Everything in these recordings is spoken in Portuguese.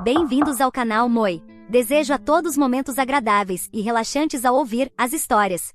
Bem-vindos ao canal Moi. Desejo a todos momentos agradáveis e relaxantes ao ouvir as histórias.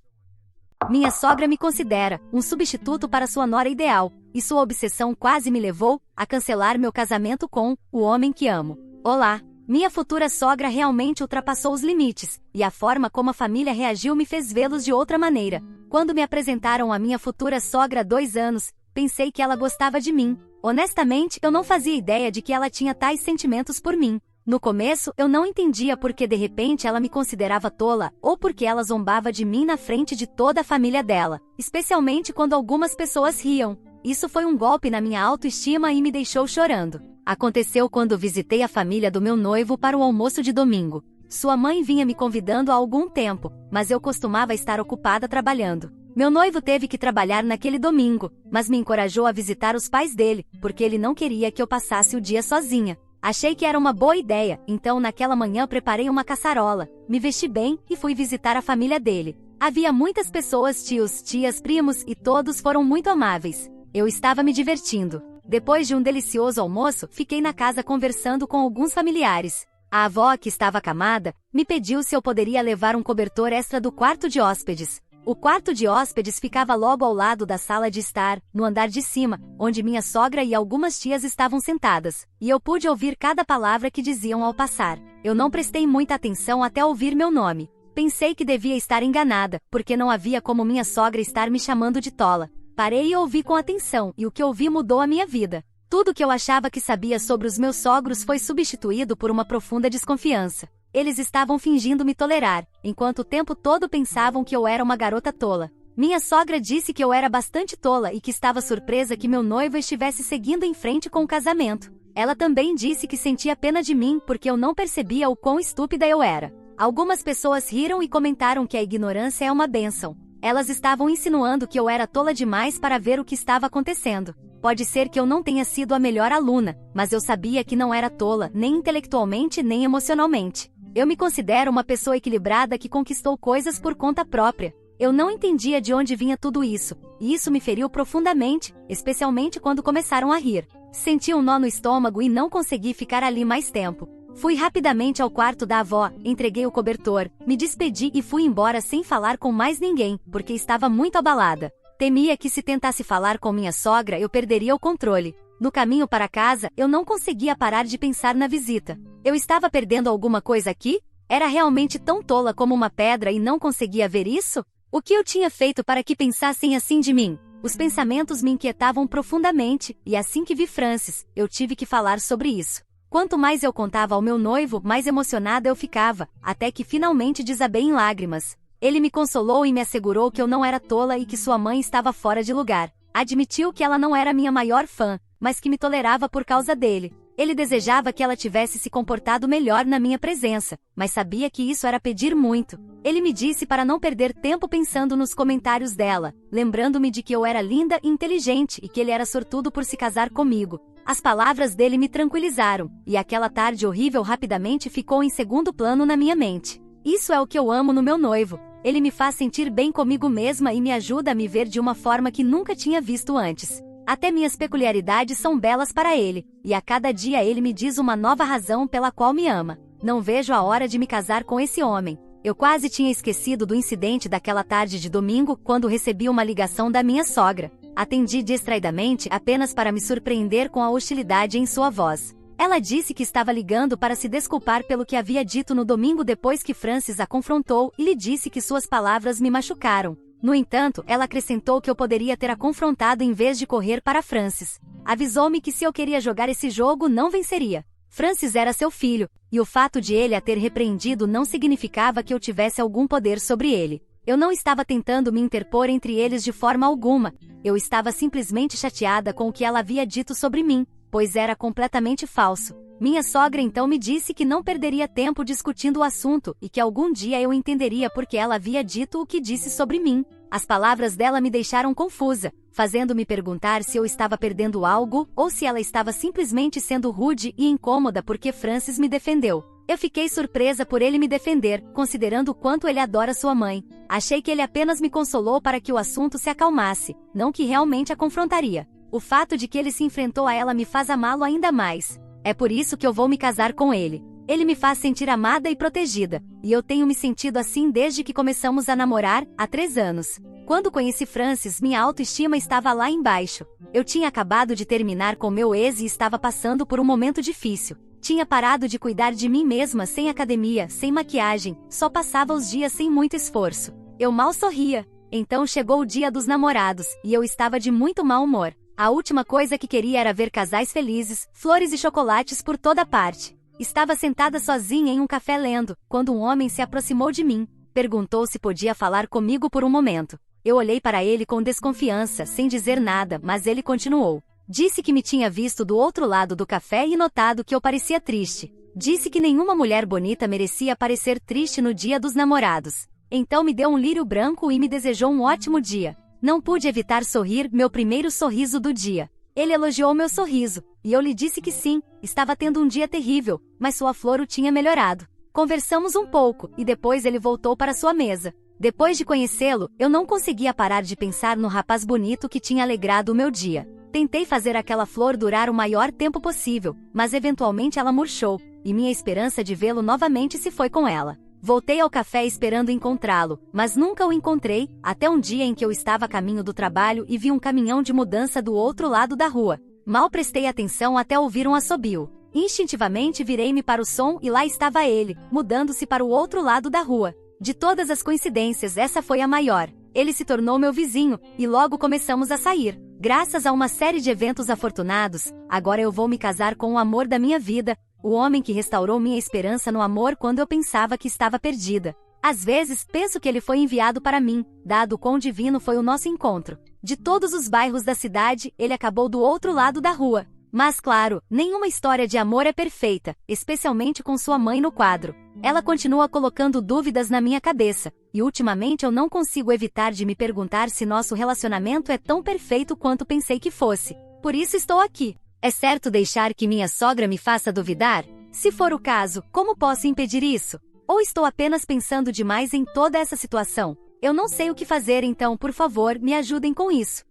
Minha sogra me considera um substituto para sua nora ideal, e sua obsessão quase me levou a cancelar meu casamento com o homem que amo. Olá! Minha futura sogra realmente ultrapassou os limites, e a forma como a família reagiu me fez vê-los de outra maneira. Quando me apresentaram a minha futura sogra há 2 anos, pensei que ela gostava de mim. Honestamente, eu não fazia ideia de que ela tinha tais sentimentos por mim. No começo, eu não entendia por que de repente ela me considerava tola, ou porque ela zombava de mim na frente de toda a família dela, especialmente quando algumas pessoas riam. Isso foi um golpe na minha autoestima e me deixou chorando. Aconteceu quando visitei a família do meu noivo para o almoço de domingo. Sua mãe vinha me convidando há algum tempo, mas eu costumava estar ocupada trabalhando. Meu noivo teve que trabalhar naquele domingo, mas me encorajou a visitar os pais dele, porque ele não queria que eu passasse o dia sozinha. Achei que era uma boa ideia, então naquela manhã preparei uma caçarola, me vesti bem e fui visitar a família dele. Havia muitas pessoas, tios, tias, primos, e todos foram muito amáveis. Eu estava me divertindo. Depois de um delicioso almoço, fiquei na casa conversando com alguns familiares. A avó, que estava acamada, me pediu se eu poderia levar um cobertor extra do quarto de hóspedes. O quarto de hóspedes ficava logo ao lado da sala de estar, no andar de cima, onde minha sogra e algumas tias estavam sentadas, e eu pude ouvir cada palavra que diziam ao passar. Eu não prestei muita atenção até ouvir meu nome. Pensei que devia estar enganada, porque não havia como minha sogra estar me chamando de tola. Parei e ouvi com atenção, e o que ouvi mudou a minha vida. Tudo que eu achava que sabia sobre os meus sogros foi substituído por uma profunda desconfiança. Eles estavam fingindo me tolerar, enquanto o tempo todo pensavam que eu era uma garota tola. Minha sogra disse que eu era bastante tola e que estava surpresa que meu noivo estivesse seguindo em frente com o casamento. Ela também disse que sentia pena de mim porque eu não percebia o quão estúpida eu era. Algumas pessoas riram e comentaram que a ignorância é uma bênção. Elas estavam insinuando que eu era tola demais para ver o que estava acontecendo. Pode ser que eu não tenha sido a melhor aluna, mas eu sabia que não era tola, nem intelectualmente nem emocionalmente. Eu me considero uma pessoa equilibrada que conquistou coisas por conta própria. Eu não entendia de onde vinha tudo isso, e isso me feriu profundamente, especialmente quando começaram a rir. Senti um nó no estômago e não consegui ficar ali mais tempo. Fui rapidamente ao quarto da avó, entreguei o cobertor, me despedi e fui embora sem falar com mais ninguém, porque estava muito abalada. Temia que se tentasse falar com minha sogra eu perderia o controle. No caminho para casa, eu não conseguia parar de pensar na visita. Eu estava perdendo alguma coisa aqui? Era realmente tão tola como uma pedra e não conseguia ver isso? O que eu tinha feito para que pensassem assim de mim? Os pensamentos me inquietavam profundamente, e assim que vi Francis, eu tive que falar sobre isso. Quanto mais eu contava ao meu noivo, mais emocionada eu ficava, até que finalmente desabei em lágrimas. Ele me consolou e me assegurou que eu não era tola e que sua mãe estava fora de lugar. Admitiu que ela não era minha maior fã, mas que me tolerava por causa dele. Ele desejava que ela tivesse se comportado melhor na minha presença, mas sabia que isso era pedir muito. Ele me disse para não perder tempo pensando nos comentários dela, lembrando-me de que eu era linda e inteligente e que ele era sortudo por se casar comigo. As palavras dele me tranquilizaram, e aquela tarde horrível rapidamente ficou em segundo plano na minha mente. Isso é o que eu amo no meu noivo. Ele me faz sentir bem comigo mesma e me ajuda a me ver de uma forma que nunca tinha visto antes. Até minhas peculiaridades são belas para ele, e a cada dia ele me diz uma nova razão pela qual me ama. Não vejo a hora de me casar com esse homem. Eu quase tinha esquecido do incidente daquela tarde de domingo quando recebi uma ligação da minha sogra. Atendi distraidamente apenas para me surpreender com a hostilidade em sua voz. Ela disse que estava ligando para se desculpar pelo que havia dito no domingo depois que Francis a confrontou e lhe disse que suas palavras me machucaram. No entanto, ela acrescentou que eu poderia ter a confrontado em vez de correr para Francis. Avisou-me que se eu queria jogar esse jogo não venceria. Francis era seu filho, e o fato de ele a ter repreendido não significava que eu tivesse algum poder sobre ele. Eu não estava tentando me interpor entre eles de forma alguma. Eu estava simplesmente chateada com o que ela havia dito sobre mim, pois era completamente falso. Minha sogra então me disse que não perderia tempo discutindo o assunto e que algum dia eu entenderia porque ela havia dito o que disse sobre mim. As palavras dela me deixaram confusa, fazendo-me perguntar se eu estava perdendo algo ou se ela estava simplesmente sendo rude e incômoda porque Francis me defendeu. Eu fiquei surpresa por ele me defender, considerando o quanto ele adora sua mãe. Achei que ele apenas me consolou para que o assunto se acalmasse, não que realmente a confrontaria. O fato de que ele se enfrentou a ela me faz amá-lo ainda mais. É por isso que eu vou me casar com ele. Ele me faz sentir amada e protegida, e eu tenho me sentido assim desde que começamos a namorar, há 3 anos. Quando conheci Francis, minha autoestima estava lá embaixo. Eu tinha acabado de terminar com meu ex e estava passando por um momento difícil. Tinha parado de cuidar de mim mesma, sem academia, sem maquiagem, só passava os dias sem muito esforço. Eu mal sorria. Então chegou o dia dos namorados, e eu estava de muito mau humor. A última coisa que queria era ver casais felizes, flores e chocolates por toda parte. Estava sentada sozinha em um café lendo, quando um homem se aproximou de mim. Perguntou se podia falar comigo por um momento. Eu olhei para ele com desconfiança, sem dizer nada, mas ele continuou. Disse que me tinha visto do outro lado do café e notado que eu parecia triste. Disse que nenhuma mulher bonita merecia parecer triste no dia dos namorados. Então me deu um lírio branco e me desejou um ótimo dia. Não pude evitar sorrir, meu primeiro sorriso do dia. Ele elogiou meu sorriso, e eu lhe disse que sim, estava tendo um dia terrível, mas sua flor o tinha melhorado. Conversamos um pouco, e depois ele voltou para sua mesa. Depois de conhecê-lo, eu não conseguia parar de pensar no rapaz bonito que tinha alegrado o meu dia. Tentei fazer aquela flor durar o maior tempo possível, mas eventualmente ela murchou, e minha esperança de vê-lo novamente se foi com ela. Voltei ao café esperando encontrá-lo, mas nunca o encontrei, até um dia em que eu estava a caminho do trabalho e vi um caminhão de mudança do outro lado da rua. Mal prestei atenção até ouvir um assobio. Instintivamente virei-me para o som e lá estava ele, mudando-se para o outro lado da rua. De todas as coincidências, essa foi a maior. Ele se tornou meu vizinho, e logo começamos a sair. Graças a uma série de eventos afortunados, agora eu vou me casar com o amor da minha vida, o homem que restaurou minha esperança no amor quando eu pensava que estava perdida. Às vezes, penso que ele foi enviado para mim, dado o quão divino foi o nosso encontro. De todos os bairros da cidade, ele acabou do outro lado da rua. Mas claro, nenhuma história de amor é perfeita, especialmente com sua mãe no quadro. Ela continua colocando dúvidas na minha cabeça, e ultimamente eu não consigo evitar de me perguntar se nosso relacionamento é tão perfeito quanto pensei que fosse. Por isso estou aqui. É certo deixar que minha sogra me faça duvidar? Se for o caso, como posso impedir isso? Ou estou apenas pensando demais em toda essa situação? Eu não sei o que fazer, então, por favor, me ajudem com isso.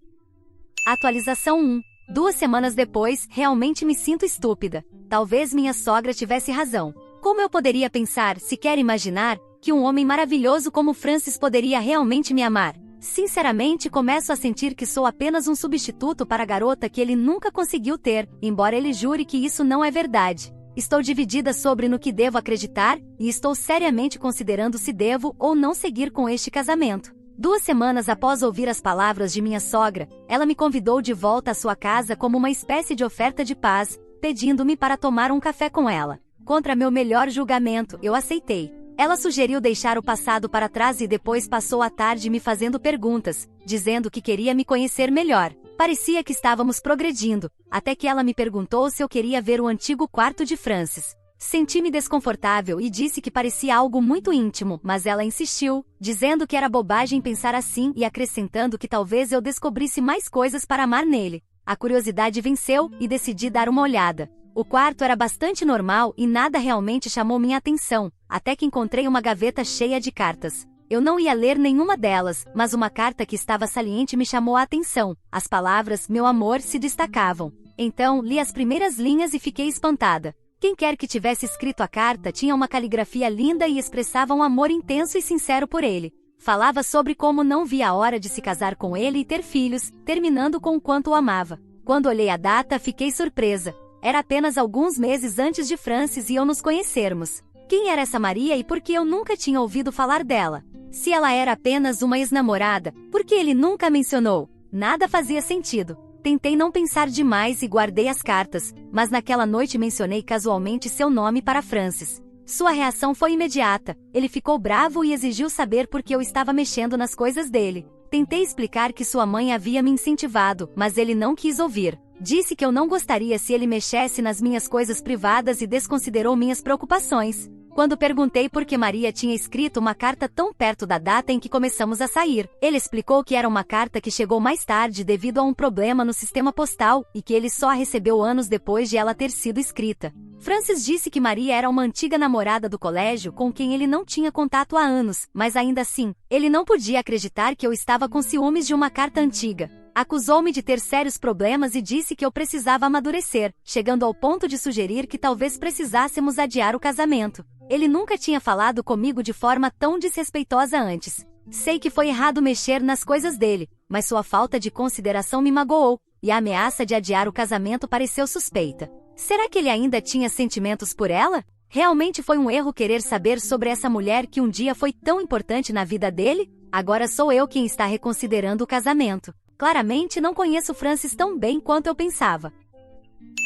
Atualização 1. 2 semanas depois, realmente me sinto estúpida. Talvez minha sogra tivesse razão. Como eu poderia pensar, sequer imaginar, que um homem maravilhoso como Francis poderia realmente me amar? Sinceramente, começo a sentir que sou apenas um substituto para a garota que ele nunca conseguiu ter, embora ele jure que isso não é verdade. Estou dividida sobre no que devo acreditar, e estou seriamente considerando se devo ou não seguir com este casamento. 2 semanas após ouvir as palavras de minha sogra, ela me convidou de volta à sua casa como uma espécie de oferta de paz, pedindo-me para tomar um café com ela. Contra meu melhor julgamento, eu aceitei. Ela sugeriu deixar o passado para trás e depois passou a tarde me fazendo perguntas, dizendo que queria me conhecer melhor. Parecia que estávamos progredindo, até que ela me perguntou se eu queria ver o antigo quarto de Francis. Senti-me desconfortável e disse que parecia algo muito íntimo, mas ela insistiu, dizendo que era bobagem pensar assim e acrescentando que talvez eu descobrisse mais coisas para amar nele. A curiosidade venceu e decidi dar uma olhada. O quarto era bastante normal e nada realmente chamou minha atenção, até que encontrei uma gaveta cheia de cartas. Eu não ia ler nenhuma delas, mas uma carta que estava saliente me chamou a atenção. As palavras, meu amor, se destacavam. Então, li as primeiras linhas e fiquei espantada. Quem quer que tivesse escrito a carta tinha uma caligrafia linda e expressava um amor intenso e sincero por ele. Falava sobre como não via a hora de se casar com ele e ter filhos, terminando com o quanto o amava. Quando olhei a data, fiquei surpresa. Era apenas alguns meses antes de Francis e eu nos conhecermos. Quem era essa Maria e por que eu nunca tinha ouvido falar dela? Se ela era apenas uma ex-namorada, por que ele nunca mencionou? Nada fazia sentido. Tentei não pensar demais e guardei as cartas, mas naquela noite mencionei casualmente seu nome para Francis. Sua reação foi imediata. Ele ficou bravo e exigiu saber por que eu estava mexendo nas coisas dele. Tentei explicar que sua mãe havia me incentivado, mas ele não quis ouvir. Disse que eu não gostaria se ele mexesse nas minhas coisas privadas e desconsiderou minhas preocupações. Quando perguntei por que Maria tinha escrito uma carta tão perto da data em que começamos a sair, ele explicou que era uma carta que chegou mais tarde devido a um problema no sistema postal e que ele só a recebeu anos depois de ela ter sido escrita. Francis disse que Maria era uma antiga namorada do colégio com quem ele não tinha contato há anos, mas ainda assim, ele não podia acreditar que eu estava com ciúmes de uma carta antiga. Acusou-me de ter sérios problemas e disse que eu precisava amadurecer, chegando ao ponto de sugerir que talvez precisássemos adiar o casamento. Ele nunca tinha falado comigo de forma tão desrespeitosa antes. Sei que foi errado mexer nas coisas dele, mas sua falta de consideração me magoou, e a ameaça de adiar o casamento pareceu suspeita. Será que ele ainda tinha sentimentos por ela? Realmente foi um erro querer saber sobre essa mulher que um dia foi tão importante na vida dele? Agora sou eu quem está reconsiderando o casamento. Claramente não conheço Francis tão bem quanto eu pensava.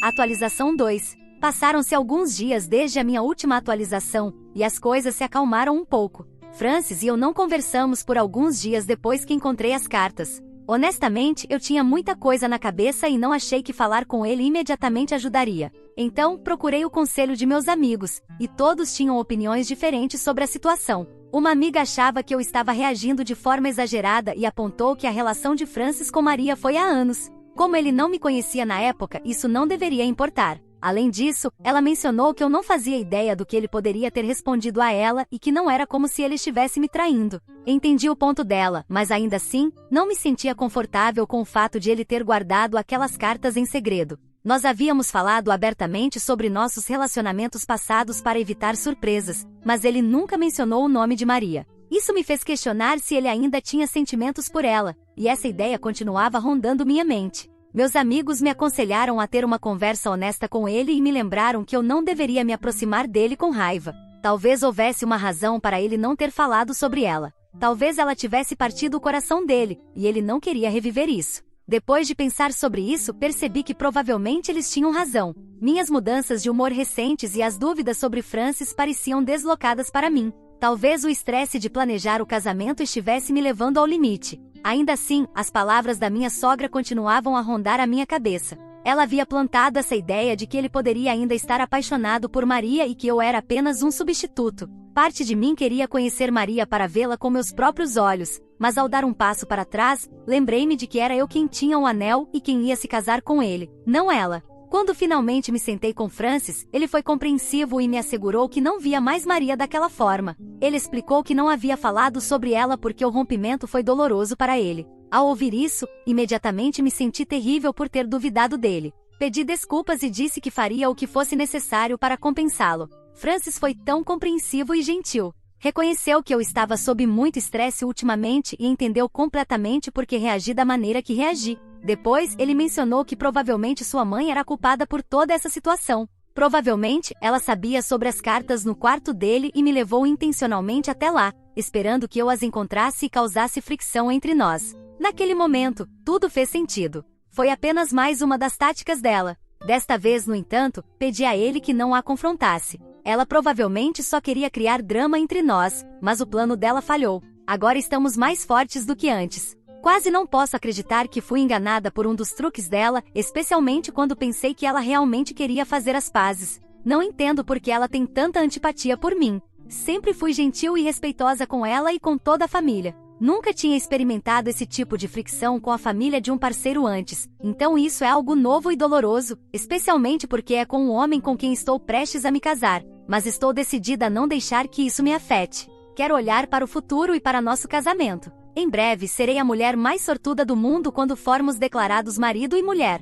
Atualização 2. Passaram-se alguns dias desde a minha última atualização, e as coisas se acalmaram um pouco. Francis e eu não conversamos por alguns dias depois que encontrei as cartas. Honestamente, eu tinha muita coisa na cabeça e não achei que falar com ele imediatamente ajudaria. Então, procurei o conselho de meus amigos, e todos tinham opiniões diferentes sobre a situação. Uma amiga achava que eu estava reagindo de forma exagerada e apontou que a relação de Francis com Maria foi há anos. Como ele não me conhecia na época, isso não deveria importar. Além disso, ela mencionou que eu não fazia ideia do que ele poderia ter respondido a ela e que não era como se ele estivesse me traindo. Entendi o ponto dela, mas ainda assim, não me sentia confortável com o fato de ele ter guardado aquelas cartas em segredo. Nós havíamos falado abertamente sobre nossos relacionamentos passados para evitar surpresas, mas ele nunca mencionou o nome de Maria. Isso me fez questionar se ele ainda tinha sentimentos por ela, e essa ideia continuava rondando minha mente. Meus amigos me aconselharam a ter uma conversa honesta com ele e me lembraram que eu não deveria me aproximar dele com raiva. Talvez houvesse uma razão para ele não ter falado sobre ela. Talvez ela tivesse partido o coração dele, e ele não queria reviver isso. Depois de pensar sobre isso, percebi que provavelmente eles tinham razão. Minhas mudanças de humor recentes e as dúvidas sobre Francis pareciam deslocadas para mim. Talvez o estresse de planejar o casamento estivesse me levando ao limite. Ainda assim, as palavras da minha sogra continuavam a rondar a minha cabeça. Ela havia plantado essa ideia de que ele poderia ainda estar apaixonado por Maria e que eu era apenas um substituto. Parte de mim queria conhecer Maria para vê-la com meus próprios olhos, mas ao dar um passo para trás, lembrei-me de que era eu quem tinha o anel e quem ia se casar com ele, não ela. Quando finalmente me sentei com Francis, ele foi compreensivo e me assegurou que não via mais Maria daquela forma. Ele explicou que não havia falado sobre ela porque o rompimento foi doloroso para ele. Ao ouvir isso, imediatamente me senti terrível por ter duvidado dele. Pedi desculpas e disse que faria o que fosse necessário para compensá-lo. Francis foi tão compreensivo e gentil. Reconheceu que eu estava sob muito estresse ultimamente e entendeu completamente por que reagi da maneira que reagi. Depois, ele mencionou que provavelmente sua mãe era culpada por toda essa situação. Provavelmente, ela sabia sobre as cartas no quarto dele e me levou intencionalmente até lá, esperando que eu as encontrasse e causasse fricção entre nós. Naquele momento, tudo fez sentido. Foi apenas mais uma das táticas dela. Desta vez, no entanto, pedi a ele que não a confrontasse. Ela provavelmente só queria criar drama entre nós, mas o plano dela falhou. Agora estamos mais fortes do que antes. Quase não posso acreditar que fui enganada por um dos truques dela, especialmente quando pensei que ela realmente queria fazer as pazes. Não entendo por que ela tem tanta antipatia por mim. Sempre fui gentil e respeitosa com ela e com toda a família. Nunca tinha experimentado esse tipo de fricção com a família de um parceiro antes, então isso é algo novo e doloroso, especialmente porque é com um homem com quem estou prestes a me casar, mas estou decidida a não deixar que isso me afete. Quero olhar para o futuro e para nosso casamento. Em breve serei a mulher mais sortuda do mundo quando formos declarados marido e mulher.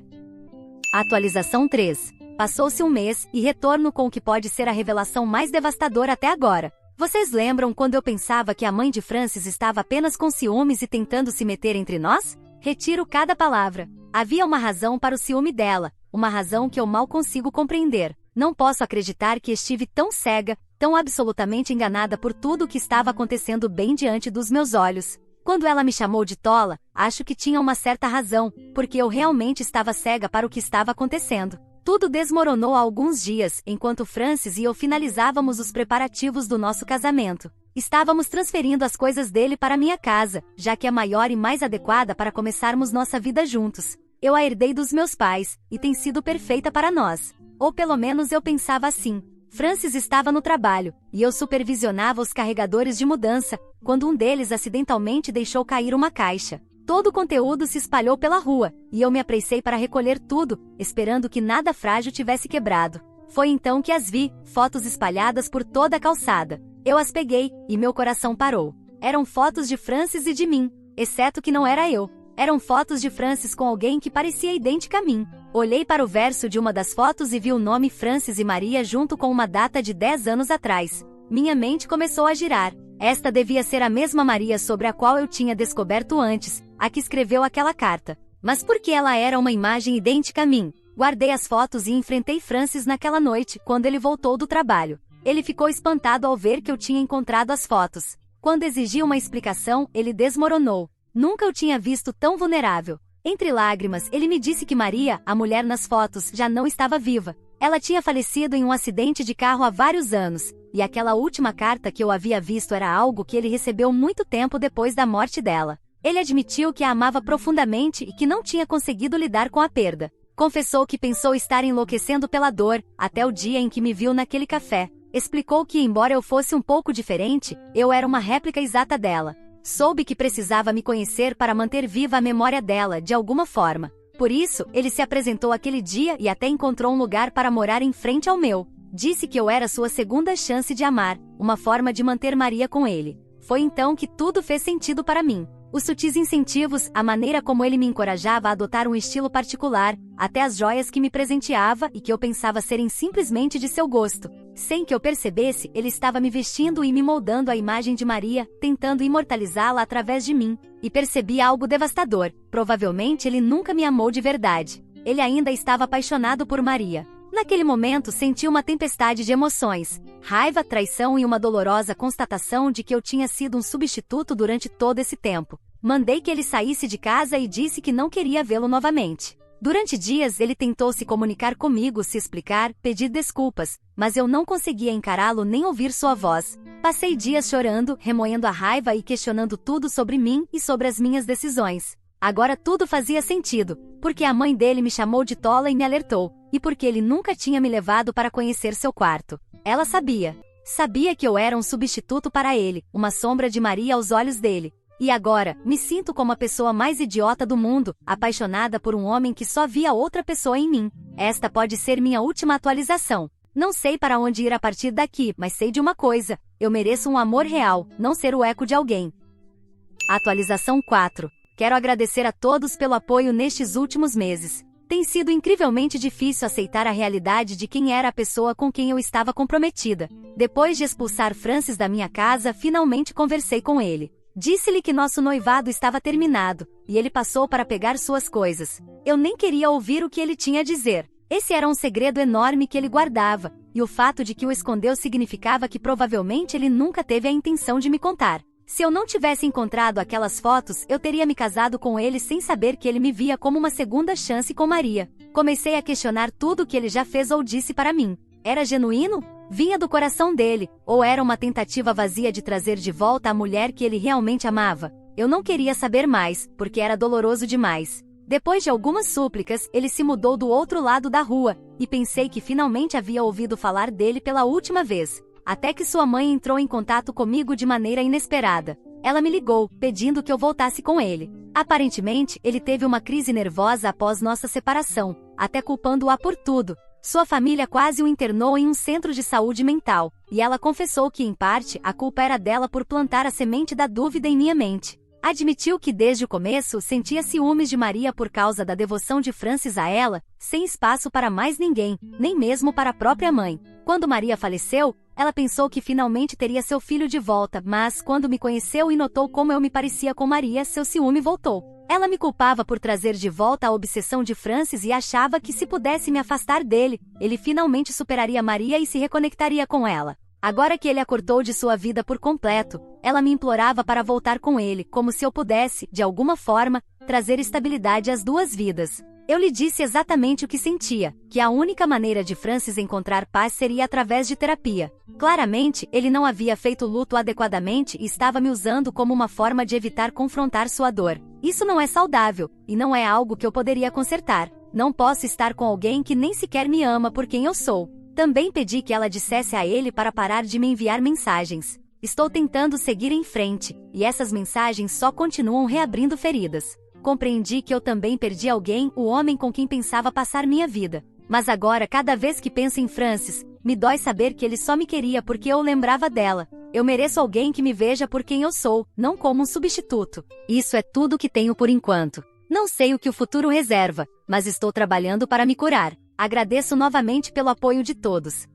Atualização 3. Passou-se um mês, e retorno com o que pode ser a revelação mais devastadora até agora. Vocês lembram quando eu pensava que a mãe de Francis estava apenas com ciúmes e tentando se meter entre nós? Retiro cada palavra. Havia uma razão para o ciúme dela, uma razão que eu mal consigo compreender. Não posso acreditar que estive tão cega, tão absolutamente enganada por tudo o que estava acontecendo bem diante dos meus olhos. Quando ela me chamou de tola, acho que tinha uma certa razão, porque eu realmente estava cega para o que estava acontecendo. Tudo desmoronou há alguns dias, enquanto Francis e eu finalizávamos os preparativos do nosso casamento. Estávamos transferindo as coisas dele para minha casa, já que é maior e mais adequada para começarmos nossa vida juntos. Eu a herdei dos meus pais, e tem sido perfeita para nós. Ou pelo menos eu pensava assim. Francis estava no trabalho, e eu supervisionava os carregadores de mudança, quando um deles acidentalmente deixou cair uma caixa. Todo o conteúdo se espalhou pela rua, e eu me apressei para recolher tudo, esperando que nada frágil tivesse quebrado. Foi então que as vi, fotos espalhadas por toda a calçada. Eu as peguei, e meu coração parou. Eram fotos de Francis e de mim, exceto que não era eu. Eram fotos de Francis com alguém que parecia idêntica a mim. Olhei para o verso de uma das fotos e vi o nome Francis e Maria junto com uma data de 10 anos atrás. Minha mente começou a girar. Esta devia ser a mesma Maria sobre a qual eu tinha descoberto antes, a que escreveu aquela carta. Mas por que ela era uma imagem idêntica a mim? Guardei as fotos e enfrentei Francis naquela noite, quando ele voltou do trabalho. Ele ficou espantado ao ver que eu tinha encontrado as fotos. Quando exigi uma explicação, ele desmoronou. Nunca o tinha visto tão vulnerável. Entre lágrimas, ele me disse que Maria, a mulher nas fotos, já não estava viva. Ela tinha falecido em um acidente de carro há vários anos, e aquela última carta que eu havia visto era algo que ele recebeu muito tempo depois da morte dela. Ele admitiu que a amava profundamente e que não tinha conseguido lidar com a perda. Confessou que pensou estar enlouquecendo pela dor, até o dia em que me viu naquele café. Explicou que, embora eu fosse um pouco diferente, eu era uma réplica exata dela. Soube que precisava me conhecer para manter viva a memória dela, de alguma forma. Por isso, ele se apresentou aquele dia e até encontrou um lugar para morar em frente ao meu. Disse que eu era sua segunda chance de amar, uma forma de manter Maria com ele. Foi então que tudo fez sentido para mim. Os sutis incentivos, a maneira como ele me encorajava a adotar um estilo particular, até as joias que me presenteava e que eu pensava serem simplesmente de seu gosto. Sem que eu percebesse, ele estava me vestindo e me moldando a imagem de Maria, tentando imortalizá-la através de mim. E percebi algo devastador. Provavelmente ele nunca me amou de verdade. Ele ainda estava apaixonado por Maria. Naquele momento senti uma tempestade de emoções. Raiva, traição e uma dolorosa constatação de que eu tinha sido um substituto durante todo esse tempo. Mandei que ele saísse de casa e disse que não queria vê-lo novamente. Durante dias ele tentou se comunicar comigo, se explicar, pedir desculpas, mas eu não conseguia encará-lo nem ouvir sua voz. Passei dias chorando, remoendo a raiva e questionando tudo sobre mim e sobre as minhas decisões. Agora tudo fazia sentido, porque a mãe dele me chamou de tola e me alertou, e porque ele nunca tinha me levado para conhecer seu quarto. Ela sabia. Sabia que eu era um substituto para ele, uma sombra de Maria aos olhos dele. E agora, me sinto como a pessoa mais idiota do mundo, apaixonada por um homem que só via outra pessoa em mim. Esta pode ser minha última atualização. Não sei para onde ir a partir daqui, mas sei de uma coisa: eu mereço um amor real, não ser o eco de alguém. Atualização 4. Quero agradecer a todos pelo apoio nestes últimos meses. Tem sido incrivelmente difícil aceitar a realidade de quem era a pessoa com quem eu estava comprometida. Depois de expulsar Francis da minha casa, finalmente conversei com ele. Disse-lhe que nosso noivado estava terminado, e ele passou para pegar suas coisas. Eu nem queria ouvir o que ele tinha a dizer. Esse era um segredo enorme que ele guardava, e o fato de que o escondeu significava que provavelmente ele nunca teve a intenção de me contar. Se eu não tivesse encontrado aquelas fotos, eu teria me casado com ele sem saber que ele me via como uma segunda chance com Maria. Comecei a questionar tudo o que ele já fez ou disse para mim. Era genuíno? Vinha do coração dele, ou era uma tentativa vazia de trazer de volta a mulher que ele realmente amava? Eu não queria saber mais, porque era doloroso demais. Depois de algumas súplicas, ele se mudou do outro lado da rua, e pensei que finalmente havia ouvido falar dele pela última vez. Até que sua mãe entrou em contato comigo de maneira inesperada. Ela me ligou, pedindo que eu voltasse com ele. Aparentemente, ele teve uma crise nervosa após nossa separação, até culpando-a por tudo. Sua família quase o internou em um centro de saúde mental, e ela confessou que, em parte, a culpa era dela por plantar a semente da dúvida em minha mente. Admitiu que desde o começo sentia ciúmes de Maria por causa da devoção de Francis a ela, sem espaço para mais ninguém, nem mesmo para a própria mãe. Quando Maria faleceu, ela pensou que finalmente teria seu filho de volta, mas quando me conheceu e notou como eu me parecia com Maria, seu ciúme voltou. Ela me culpava por trazer de volta a obsessão de Francis e achava que se pudesse me afastar dele, ele finalmente superaria Maria e se reconectaria com ela. Agora que ele a cortou de sua vida por completo, ela me implorava para voltar com ele, como se eu pudesse, de alguma forma, trazer estabilidade às duas vidas. Eu lhe disse exatamente o que sentia, que a única maneira de Francis encontrar paz seria através de terapia. Claramente, ele não havia feito luto adequadamente e estava me usando como uma forma de evitar confrontar sua dor. Isso não é saudável, e não é algo que eu poderia consertar. Não posso estar com alguém que nem sequer me ama por quem eu sou. Também pedi que ela dissesse a ele para parar de me enviar mensagens. Estou tentando seguir em frente, e essas mensagens só continuam reabrindo feridas. Compreendi que eu também perdi alguém, o homem com quem pensava passar minha vida. Mas agora, cada vez que penso em Francis, me dói saber que ele só me queria porque eu lembrava dela. Eu mereço alguém que me veja por quem eu sou, não como um substituto. Isso é tudo que tenho por enquanto. Não sei o que o futuro reserva, mas estou trabalhando para me curar. Agradeço novamente pelo apoio de todos.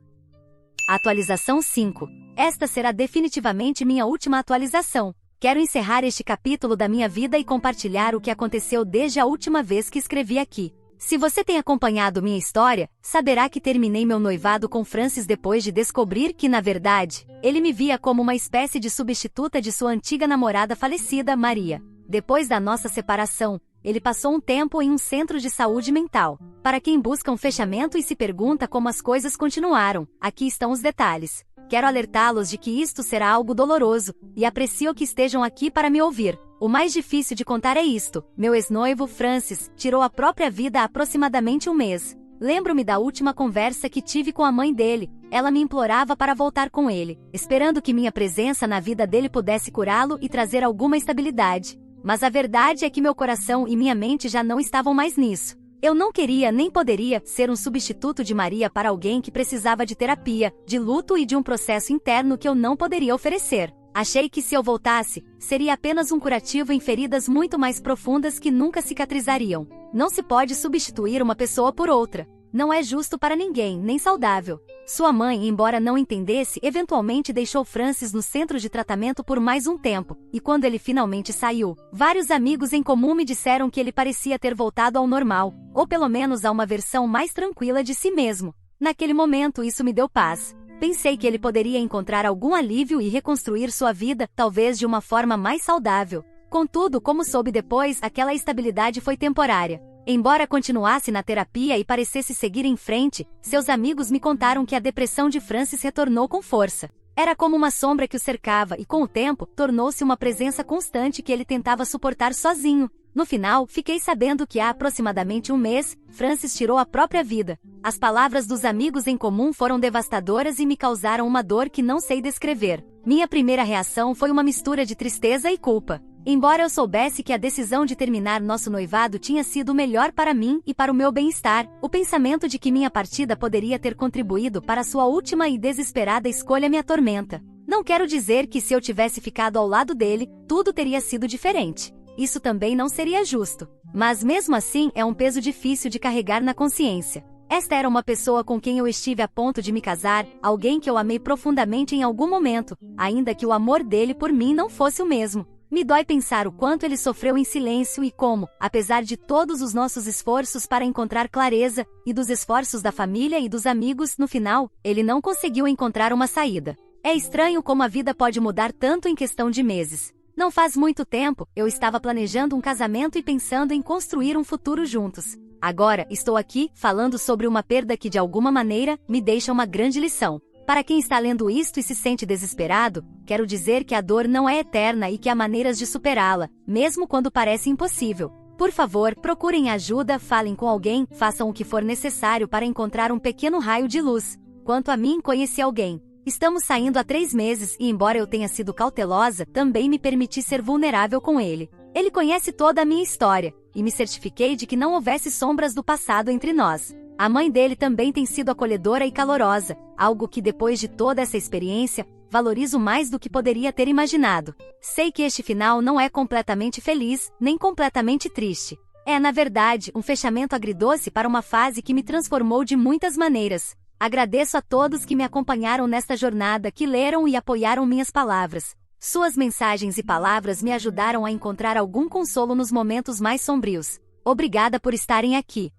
Atualização 5. Esta será definitivamente minha última atualização. Quero encerrar este capítulo da minha vida e compartilhar o que aconteceu desde a última vez que escrevi aqui. Se você tem acompanhado minha história, saberá que terminei meu noivado com Francis depois de descobrir que, na verdade, ele me via como uma espécie de substituta de sua antiga namorada falecida, Maria. Depois da nossa separação, ele passou um tempo em um centro de saúde mental. Para quem busca um fechamento e se pergunta como as coisas continuaram, aqui estão os detalhes. Quero alertá-los de que isto será algo doloroso, e aprecio que estejam aqui para me ouvir. O mais difícil de contar é isto: meu ex-noivo, Francis, tirou a própria vida há aproximadamente um mês. Lembro-me da última conversa que tive com a mãe dele. Ela me implorava para voltar com ele, esperando que minha presença na vida dele pudesse curá-lo e trazer alguma estabilidade. Mas a verdade é que meu coração e minha mente já não estavam mais nisso. Eu não queria nem poderia ser um substituto de Maria para alguém que precisava de terapia, de luto e de um processo interno que eu não poderia oferecer. Achei que se eu voltasse, seria apenas um curativo em feridas muito mais profundas que nunca cicatrizariam. Não se pode substituir uma pessoa por outra. Não é justo para ninguém, nem saudável. Sua mãe, embora não entendesse, eventualmente deixou Francis no centro de tratamento por mais um tempo, e quando ele finalmente saiu, vários amigos em comum me disseram que ele parecia ter voltado ao normal, ou pelo menos a uma versão mais tranquila de si mesmo. Naquele momento isso me deu paz. Pensei que ele poderia encontrar algum alívio e reconstruir sua vida, talvez de uma forma mais saudável. Contudo, como soube depois, aquela estabilidade foi temporária. Embora continuasse na terapia e parecesse seguir em frente, seus amigos me contaram que a depressão de Francis retornou com força. Era como uma sombra que o cercava e, com o tempo, tornou-se uma presença constante que ele tentava suportar sozinho. No final, fiquei sabendo que há aproximadamente um mês, Francis tirou a própria vida. As palavras dos amigos em comum foram devastadoras e me causaram uma dor que não sei descrever. Minha primeira reação foi uma mistura de tristeza e culpa. Embora eu soubesse que a decisão de terminar nosso noivado tinha sido o melhor para mim e para o meu bem-estar, o pensamento de que minha partida poderia ter contribuído para sua última e desesperada escolha me atormenta. Não quero dizer que se eu tivesse ficado ao lado dele, tudo teria sido diferente. Isso também não seria justo. Mas mesmo assim é um peso difícil de carregar na consciência. Esta era uma pessoa com quem eu estive a ponto de me casar, alguém que eu amei profundamente em algum momento, ainda que o amor dele por mim não fosse o mesmo. Me dói pensar o quanto ele sofreu em silêncio e como, apesar de todos os nossos esforços para encontrar clareza, e dos esforços da família e dos amigos, no final, ele não conseguiu encontrar uma saída. É estranho como a vida pode mudar tanto em questão de meses. Não faz muito tempo, eu estava planejando um casamento e pensando em construir um futuro juntos. Agora, estou aqui, falando sobre uma perda que de alguma maneira, me deixa uma grande lição. Para quem está lendo isto e se sente desesperado, quero dizer que a dor não é eterna e que há maneiras de superá-la, mesmo quando parece impossível. Por favor, procurem ajuda, falem com alguém, façam o que for necessário para encontrar um pequeno raio de luz. Quanto a mim, conheci alguém. Estamos saindo há 3 meses e, embora eu tenha sido cautelosa, também me permiti ser vulnerável com ele. Ele conhece toda a minha história, e me certifiquei de que não houvesse sombras do passado entre nós. A mãe dele também tem sido acolhedora e calorosa, algo que depois de toda essa experiência, valorizo mais do que poderia ter imaginado. Sei que este final não é completamente feliz, nem completamente triste. É, na verdade, um fechamento agridoce para uma fase que me transformou de muitas maneiras. Agradeço a todos que me acompanharam nesta jornada, que leram e apoiaram minhas palavras. Suas mensagens e palavras me ajudaram a encontrar algum consolo nos momentos mais sombrios. Obrigada por estarem aqui.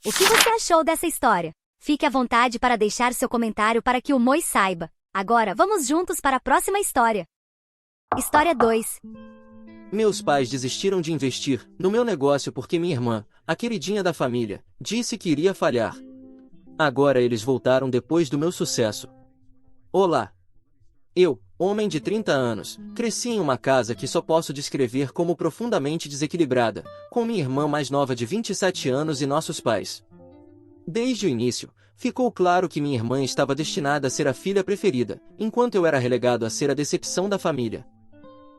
O que você achou dessa história? Fique à vontade para deixar seu comentário para que o Moi saiba. Agora, vamos juntos para a próxima história. História 2. Meus pais desistiram de investir no meu negócio porque minha irmã, a queridinha da família, disse que iria falhar. Agora eles voltaram depois do meu sucesso. Olá! Eu, homem de 30 anos, cresci em uma casa que só posso descrever como profundamente desequilibrada, com minha irmã mais nova de 27 anos e nossos pais. Desde o início, ficou claro que minha irmã estava destinada a ser a filha preferida, enquanto eu era relegado a ser a decepção da família.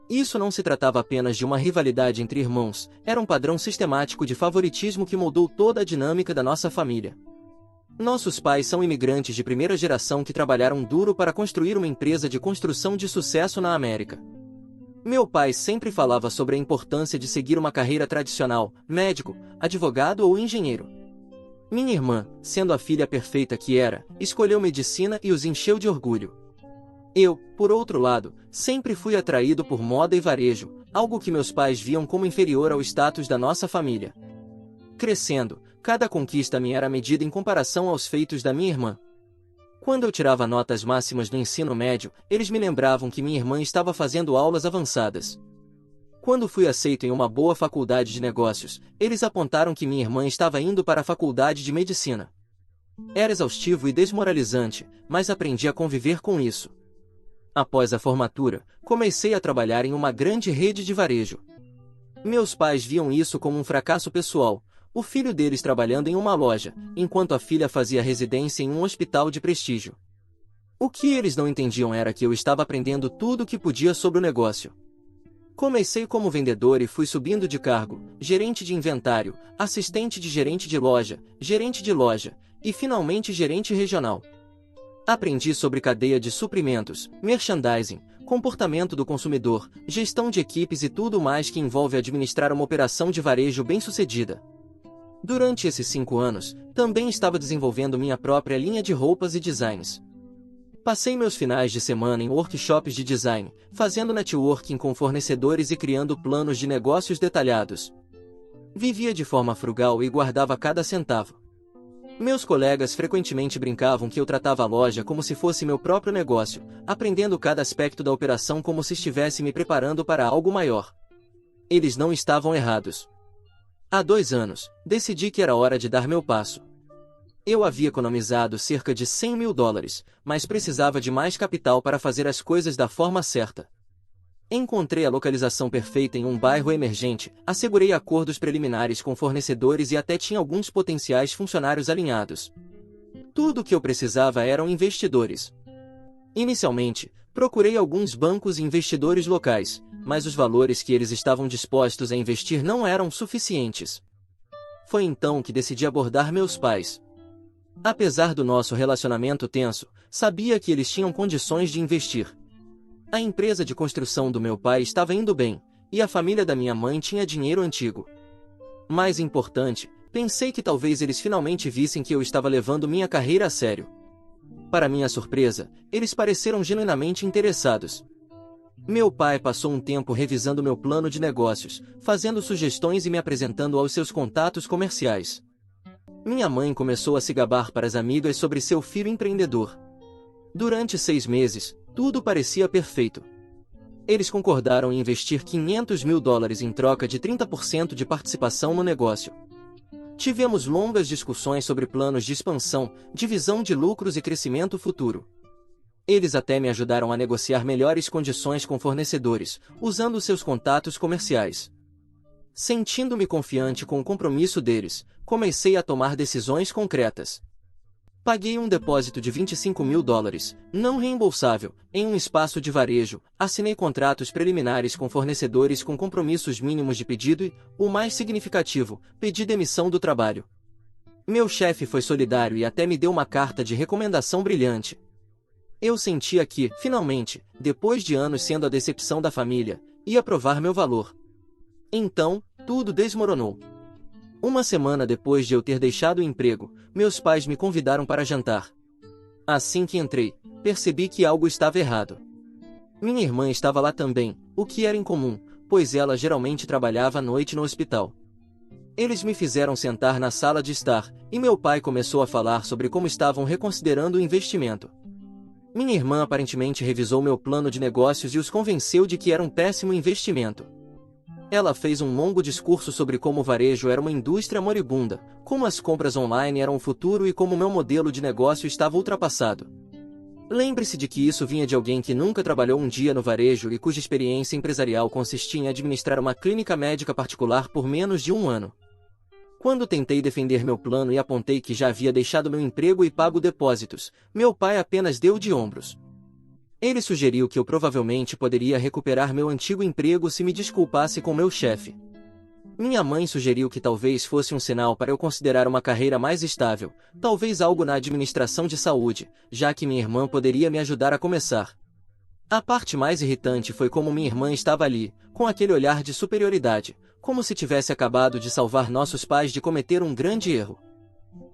Isso não se tratava apenas de uma rivalidade entre irmãos, era um padrão sistemático de favoritismo que moldou toda a dinâmica da nossa família. Nossos pais são imigrantes de primeira geração que trabalharam duro para construir uma empresa de construção de sucesso na América. Meu pai sempre falava sobre a importância de seguir uma carreira tradicional, médico, advogado ou engenheiro. Minha irmã, sendo a filha perfeita que era, escolheu medicina e os encheu de orgulho. Eu, por outro lado, sempre fui atraído por moda e varejo, algo que meus pais viam como inferior ao status da nossa família. Crescendo, cada conquista me era medida em comparação aos feitos da minha irmã. Quando eu tirava notas máximas no ensino médio, eles me lembravam que minha irmã estava fazendo aulas avançadas. Quando fui aceito em uma boa faculdade de negócios, eles apontaram que minha irmã estava indo para a faculdade de medicina. Era exaustivo e desmoralizante, mas aprendi a conviver com isso. Após a formatura, comecei a trabalhar em uma grande rede de varejo. Meus pais viam isso como um fracasso pessoal, o filho deles trabalhando em uma loja, enquanto a filha fazia residência em um hospital de prestígio. O que eles não entendiam era que eu estava aprendendo tudo o que podia sobre o negócio. Comecei como vendedor e fui subindo de cargo, gerente de inventário, assistente de gerente de loja e finalmente gerente regional. Aprendi sobre cadeia de suprimentos, merchandising, comportamento do consumidor, gestão de equipes e tudo mais que envolve administrar uma operação de varejo bem-sucedida. Durante esses 5 anos, também estava desenvolvendo minha própria linha de roupas e designs. Passei meus finais de semana em workshops de design, fazendo networking com fornecedores e criando planos de negócios detalhados. Vivia de forma frugal e guardava cada centavo. Meus colegas frequentemente brincavam que eu tratava a loja como se fosse meu próprio negócio, aprendendo cada aspecto da operação como se estivesse me preparando para algo maior. Eles não estavam errados. Há 2 anos, decidi que era hora de dar meu passo. Eu havia economizado cerca de $100.000, mas precisava de mais capital para fazer as coisas da forma certa. Encontrei a localização perfeita em um bairro emergente, assegurei acordos preliminares com fornecedores e até tinha alguns potenciais funcionários alinhados. Tudo o que eu precisava eram investidores. Inicialmente, procurei alguns bancos e investidores locais, mas os valores que eles estavam dispostos a investir não eram suficientes. Foi então que decidi abordar meus pais. Apesar do nosso relacionamento tenso, sabia que eles tinham condições de investir. A empresa de construção do meu pai estava indo bem, e a família da minha mãe tinha dinheiro antigo. Mais importante, pensei que talvez eles finalmente vissem que eu estava levando minha carreira a sério. Para minha surpresa, eles pareceram genuinamente interessados. Meu pai passou um tempo revisando meu plano de negócios, fazendo sugestões e me apresentando aos seus contatos comerciais. Minha mãe começou a se gabar para as amigas sobre seu filho empreendedor. Durante 6 meses, tudo parecia perfeito. Eles concordaram em investir $500.000 em troca de 30% de participação no negócio. Tivemos longas discussões sobre planos de expansão, divisão de lucros e crescimento futuro. Eles até me ajudaram a negociar melhores condições com fornecedores, usando seus contatos comerciais. Sentindo-me confiante com o compromisso deles, comecei a tomar decisões concretas. Paguei um depósito de $25.000, não reembolsável, em um espaço de varejo, assinei contratos preliminares com fornecedores com compromissos mínimos de pedido e, o mais significativo, pedi demissão do trabalho. Meu chefe foi solidário e até me deu uma carta de recomendação brilhante. Eu sentia que, finalmente, depois de anos sendo a decepção da família, ia provar meu valor. Então, tudo desmoronou. Uma semana depois de eu ter deixado o emprego, meus pais me convidaram para jantar. Assim que entrei, percebi que algo estava errado. Minha irmã estava lá também, o que era incomum, pois ela geralmente trabalhava à noite no hospital. Eles me fizeram sentar na sala de estar, e meu pai começou a falar sobre como estavam reconsiderando o investimento. Minha irmã aparentemente revisou meu plano de negócios e os convenceu de que era um péssimo investimento. Ela fez um longo discurso sobre como o varejo era uma indústria moribunda, como as compras online eram o futuro e como meu modelo de negócio estava ultrapassado. Lembre-se de que isso vinha de alguém que nunca trabalhou um dia no varejo e cuja experiência empresarial consistia em administrar uma clínica médica particular por menos de 1 ano. Quando tentei defender meu plano e apontei que já havia deixado meu emprego e pago depósitos, meu pai apenas deu de ombros. Ele sugeriu que eu provavelmente poderia recuperar meu antigo emprego se me desculpasse com meu chefe. Minha mãe sugeriu que talvez fosse um sinal para eu considerar uma carreira mais estável, talvez algo na administração de saúde, já que minha irmã poderia me ajudar a começar. A parte mais irritante foi como minha irmã estava ali, com aquele olhar de superioridade, como se tivesse acabado de salvar nossos pais de cometer um grande erro.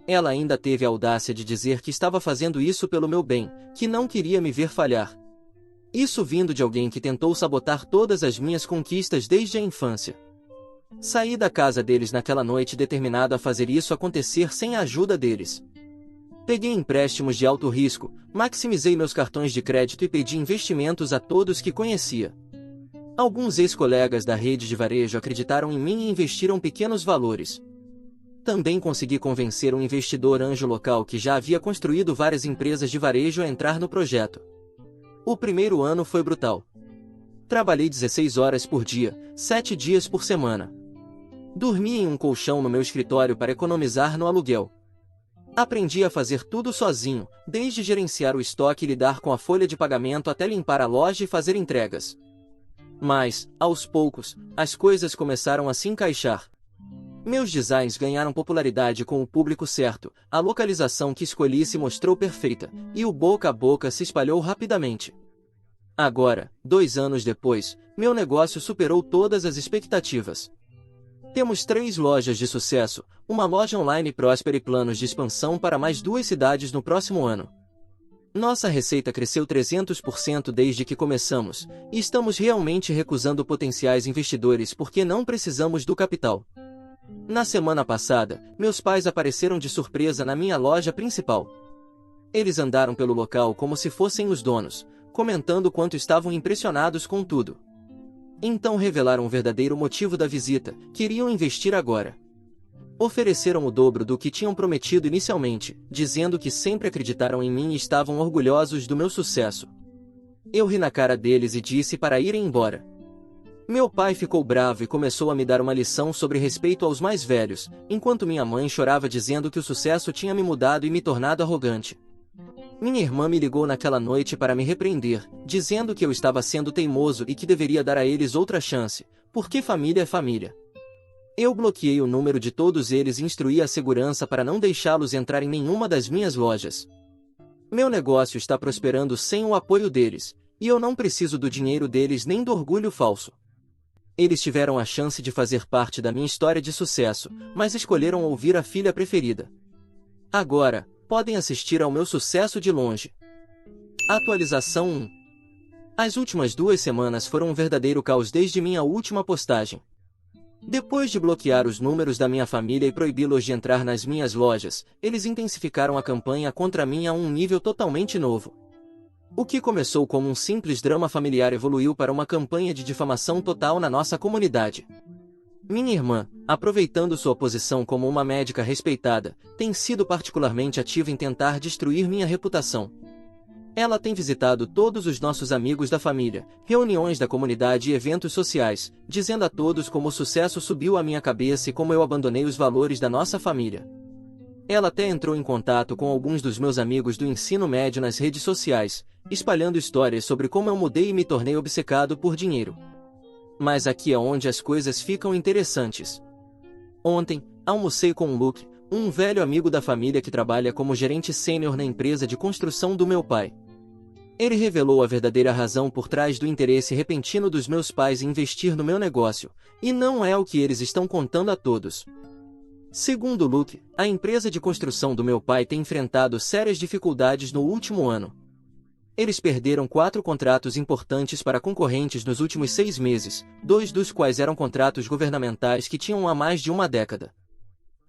Ela ainda teve a audácia de dizer que estava fazendo isso pelo meu bem, que não queria me ver falhar. Isso vindo de alguém que tentou sabotar todas as minhas conquistas desde a infância. Saí da casa deles naquela noite determinado a fazer isso acontecer sem a ajuda deles. Peguei empréstimos de alto risco, maximizei meus cartões de crédito e pedi investimentos a todos que conhecia. Alguns ex-colegas da rede de varejo acreditaram em mim e investiram pequenos valores. Também consegui convencer um investidor anjo local que já havia construído várias empresas de varejo a entrar no projeto. O primeiro ano foi brutal. Trabalhei 16 horas por dia, 7 dias por semana. Dormi em um colchão no meu escritório para economizar no aluguel. Aprendi a fazer tudo sozinho, desde gerenciar o estoque e lidar com a folha de pagamento até limpar a loja e fazer entregas. Mas, aos poucos, as coisas começaram a se encaixar. Meus designs ganharam popularidade com o público certo, a localização que escolhi se mostrou perfeita, e o boca a boca se espalhou rapidamente. Agora, 2 anos depois, meu negócio superou todas as expectativas. Temos 3 lojas de sucesso, uma loja online próspera e planos de expansão para mais 2 cidades no próximo ano. Nossa receita cresceu 300% desde que começamos, e estamos realmente recusando potenciais investidores porque não precisamos do capital. Na semana passada, meus pais apareceram de surpresa na minha loja principal. Eles andaram pelo local como se fossem os donos, comentando quanto estavam impressionados com tudo. Então revelaram o verdadeiro motivo da visita: queriam investir agora. Ofereceram o dobro do que tinham prometido inicialmente, dizendo que sempre acreditaram em mim e estavam orgulhosos do meu sucesso. Eu ri na cara deles e disse para irem embora. Meu pai ficou bravo e começou a me dar uma lição sobre respeito aos mais velhos, enquanto minha mãe chorava dizendo que o sucesso tinha me mudado e me tornado arrogante. Minha irmã me ligou naquela noite para me repreender, dizendo que eu estava sendo teimoso e que deveria dar a eles outra chance, porque família é família. Eu bloqueei o número de todos eles e instruí a segurança para não deixá-los entrar em nenhuma das minhas lojas. Meu negócio está prosperando sem o apoio deles, e eu não preciso do dinheiro deles nem do orgulho falso. Eles tiveram a chance de fazer parte da minha história de sucesso, mas escolheram ouvir a filha preferida. Agora, podem assistir ao meu sucesso de longe. Atualização 1. As últimas 2 semanas foram um verdadeiro caos desde minha última postagem. Depois de bloquear os números da minha família e proibi-los de entrar nas minhas lojas, eles intensificaram a campanha contra mim a um nível totalmente novo. O que começou como um simples drama familiar evoluiu para uma campanha de difamação total na nossa comunidade. Minha irmã, aproveitando sua posição como uma médica respeitada, tem sido particularmente ativa em tentar destruir minha reputação. Ela tem visitado todos os nossos amigos da família, reuniões da comunidade e eventos sociais, dizendo a todos como o sucesso subiu à minha cabeça e como eu abandonei os valores da nossa família. Ela até entrou em contato com alguns dos meus amigos do ensino médio nas redes sociais, espalhando histórias sobre como eu mudei e me tornei obcecado por dinheiro. Mas aqui é onde as coisas ficam interessantes. Ontem, almocei com o Luke, um velho amigo da família que trabalha como gerente sênior na empresa de construção do meu pai. Ele revelou a verdadeira razão por trás do interesse repentino dos meus pais em investir no meu negócio, e não é o que eles estão contando a todos. Segundo Luke, a empresa de construção do meu pai tem enfrentado sérias dificuldades no último ano. Eles perderam 4 contratos importantes para concorrentes nos últimos 6 meses, 2 dos quais eram contratos governamentais que tinham há mais de uma década.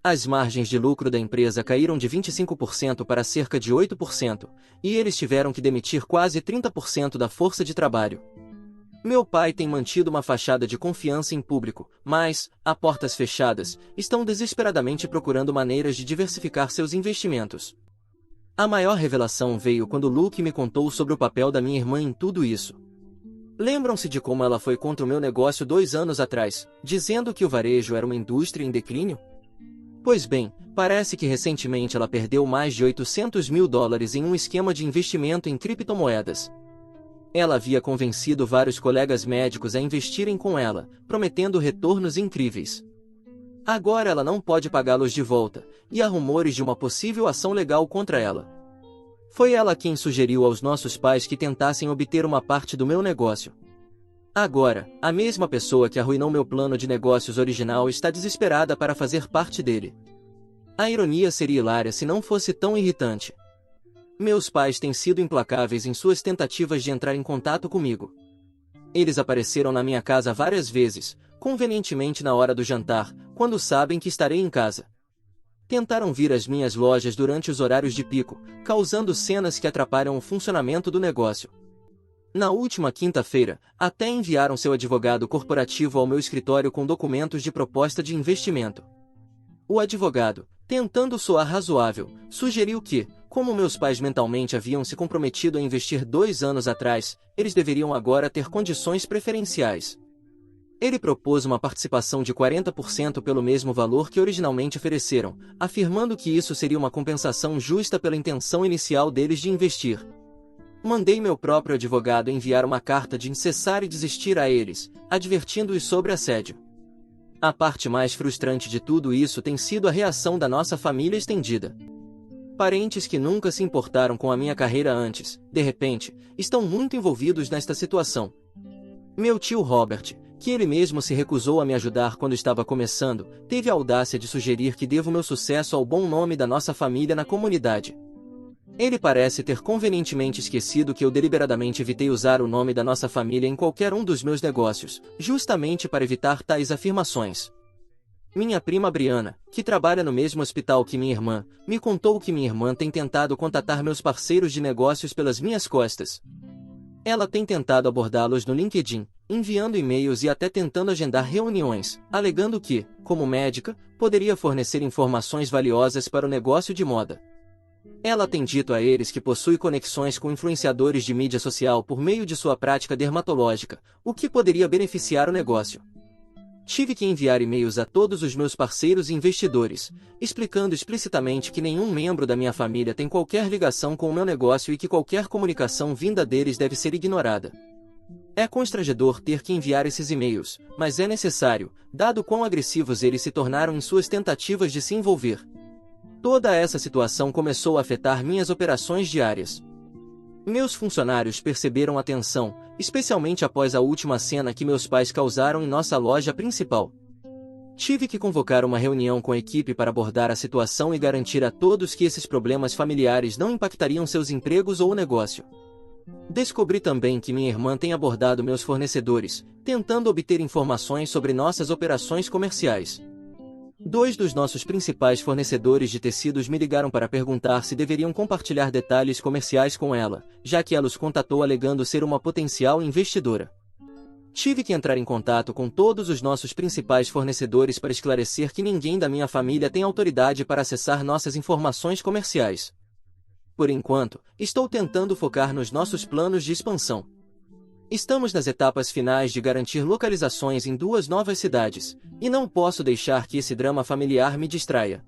As margens de lucro da empresa caíram de 25% para cerca de 8%, e eles tiveram que demitir quase 30% da força de trabalho. Meu pai tem mantido uma fachada de confiança em público, mas, a portas fechadas, estão desesperadamente procurando maneiras de diversificar seus investimentos. A maior revelação veio quando Luke me contou sobre o papel da minha irmã em tudo isso. Lembram-se de como ela foi contra o meu negócio 2 anos atrás, dizendo que o varejo era uma indústria em declínio? Pois bem, parece que recentemente ela perdeu mais de $800 mil em um esquema de investimento em criptomoedas. Ela havia convencido vários colegas médicos a investirem com ela, prometendo retornos incríveis. Agora ela não pode pagá-los de volta, e há rumores de uma possível ação legal contra ela. Foi ela quem sugeriu aos nossos pais que tentassem obter uma parte do meu negócio. Agora, a mesma pessoa que arruinou meu plano de negócios original está desesperada para fazer parte dele. A ironia seria hilária se não fosse tão irritante. Meus pais têm sido implacáveis em suas tentativas de entrar em contato comigo. Eles apareceram na minha casa várias vezes, convenientemente na hora do jantar, quando sabem que estarei em casa. Tentaram vir às minhas lojas durante os horários de pico, causando cenas que atrapalham o funcionamento do negócio. Na última quinta-feira, até enviaram seu advogado corporativo ao meu escritório com documentos de proposta de investimento. O advogado, tentando soar razoável, sugeriu que, como meus pais mentalmente haviam se comprometido a investir 2 anos atrás, eles deveriam agora ter condições preferenciais. Ele propôs uma participação de 40% pelo mesmo valor que originalmente ofereceram, afirmando que isso seria uma compensação justa pela intenção inicial deles de investir. Mandei meu próprio advogado enviar uma carta de cessar e desistir a eles, advertindo-os sobre assédio. A parte mais frustrante de tudo isso tem sido a reação da nossa família estendida. Parentes que nunca se importaram com a minha carreira antes, de repente, estão muito envolvidos nesta situação. Meu tio Robert, que ele mesmo se recusou a me ajudar quando estava começando, teve a audácia de sugerir que devo meu sucesso ao bom nome da nossa família na comunidade. Ele parece ter convenientemente esquecido que eu deliberadamente evitei usar o nome da nossa família em qualquer um dos meus negócios, justamente para evitar tais afirmações. Minha prima Briana, que trabalha no mesmo hospital que minha irmã, me contou que minha irmã tem tentado contatar meus parceiros de negócios pelas minhas costas. Ela tem tentado abordá-los no LinkedIn, enviando e-mails e até tentando agendar reuniões, alegando que, como médica, poderia fornecer informações valiosas para o negócio de moda. Ela tem dito a eles que possui conexões com influenciadores de mídia social por meio de sua prática dermatológica, o que poderia beneficiar o negócio. Tive que enviar e-mails a todos os meus parceiros e investidores, explicando explicitamente que nenhum membro da minha família tem qualquer ligação com o meu negócio e que qualquer comunicação vinda deles deve ser ignorada. É constrangedor ter que enviar esses e-mails, mas é necessário, dado quão agressivos eles se tornaram em suas tentativas de se envolver. Toda essa situação começou a afetar minhas operações diárias. Meus funcionários perceberam a tensão, especialmente após a última cena que meus pais causaram em nossa loja principal. Tive que convocar uma reunião com a equipe para abordar a situação e garantir a todos que esses problemas familiares não impactariam seus empregos ou o negócio. Descobri também que minha irmã tem abordado meus fornecedores, tentando obter informações sobre nossas operações comerciais. 2 dos nossos principais fornecedores de tecidos me ligaram para perguntar se deveriam compartilhar detalhes comerciais com ela, já que ela os contatou alegando ser uma potencial investidora. Tive que entrar em contato com todos os nossos principais fornecedores para esclarecer que ninguém da minha família tem autoridade para acessar nossas informações comerciais. Por enquanto, estou tentando focar nos nossos planos de expansão. Estamos nas etapas finais de garantir localizações em 2 novas cidades, e não posso deixar que esse drama familiar me distraia.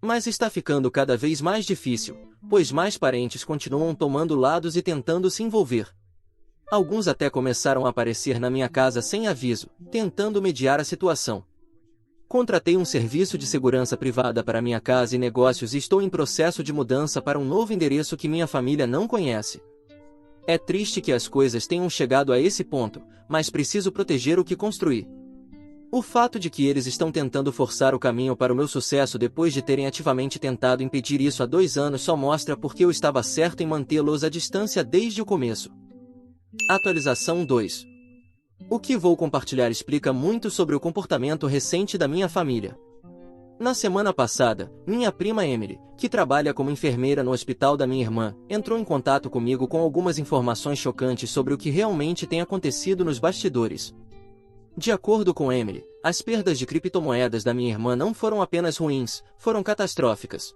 Mas está ficando cada vez mais difícil, pois mais parentes continuam tomando lados e tentando se envolver. Alguns até começaram a aparecer na minha casa sem aviso, tentando mediar a situação. Contratei um serviço de segurança privada para minha casa e negócios e estou em processo de mudança para um novo endereço que minha família não conhece. É triste que as coisas tenham chegado a esse ponto, mas preciso proteger o que construí. O fato de que eles estão tentando forçar o caminho para o meu sucesso depois de terem ativamente tentado impedir isso há 2 anos só mostra porque eu estava certo em mantê-los à distância desde o começo. Atualização 2. O que vou compartilhar explica muito sobre o comportamento recente da minha família. Na semana passada, minha prima Emily, que trabalha como enfermeira no hospital da minha irmã, entrou em contato comigo com algumas informações chocantes sobre o que realmente tem acontecido nos bastidores. De acordo com Emily, as perdas de criptomoedas da minha irmã não foram apenas ruins, foram catastróficas.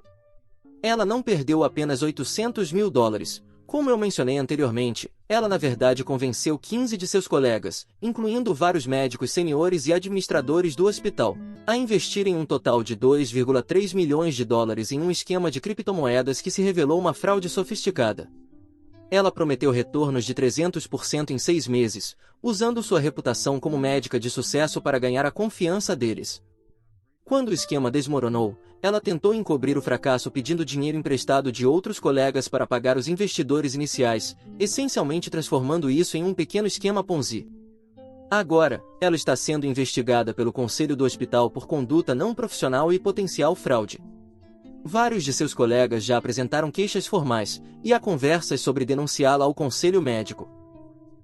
Ela não perdeu apenas $800.000. Como eu mencionei anteriormente, ela na verdade convenceu 15 de seus colegas, incluindo vários médicos seniores e administradores do hospital, a investirem um total de $2,3 milhões em um esquema de criptomoedas que se revelou uma fraude sofisticada. Ela prometeu retornos de 300% em 6 meses, usando sua reputação como médica de sucesso para ganhar a confiança deles. Quando o esquema desmoronou, ela tentou encobrir o fracasso pedindo dinheiro emprestado de outros colegas para pagar os investidores iniciais, essencialmente transformando isso em um pequeno esquema Ponzi. Agora, ela está sendo investigada pelo conselho do hospital por conduta não profissional e potencial fraude. Vários de seus colegas já apresentaram queixas formais, e há conversas sobre denunciá-la ao conselho médico.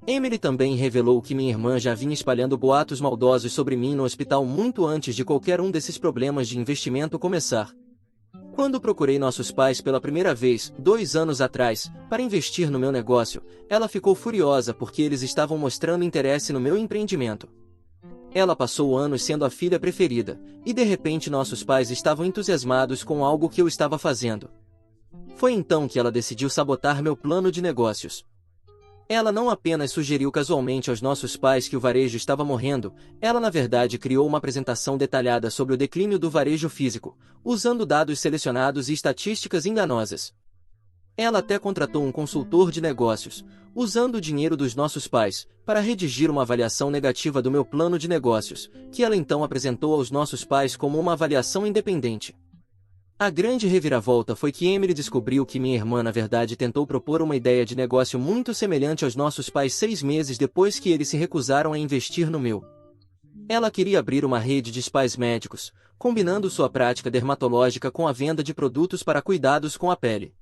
Emily também revelou que minha irmã já vinha espalhando boatos maldosos sobre mim no hospital muito antes de qualquer um desses problemas de investimento começar. Quando procurei nossos pais pela primeira vez, 2 anos atrás, para investir no meu negócio, ela ficou furiosa porque eles estavam mostrando interesse no meu empreendimento. Ela passou anos sendo a filha preferida, e de repente nossos pais estavam entusiasmados com algo que eu estava fazendo. Foi então que ela decidiu sabotar meu plano de negócios. Ela não apenas sugeriu casualmente aos nossos pais que o varejo estava morrendo, ela na verdade criou uma apresentação detalhada sobre o declínio do varejo físico, usando dados selecionados e estatísticas enganosas. Ela até contratou um consultor de negócios, usando o dinheiro dos nossos pais, para redigir uma avaliação negativa do meu plano de negócios, que ela então apresentou aos nossos pais como uma avaliação independente. A grande reviravolta foi que Emily descobriu que minha irmã na verdade tentou propor uma ideia de negócio muito semelhante aos nossos pais 6 meses depois que eles se recusaram a investir no meu. Ela queria abrir uma rede de spas médicos, combinando sua prática dermatológica com a venda de produtos para cuidados com a pele.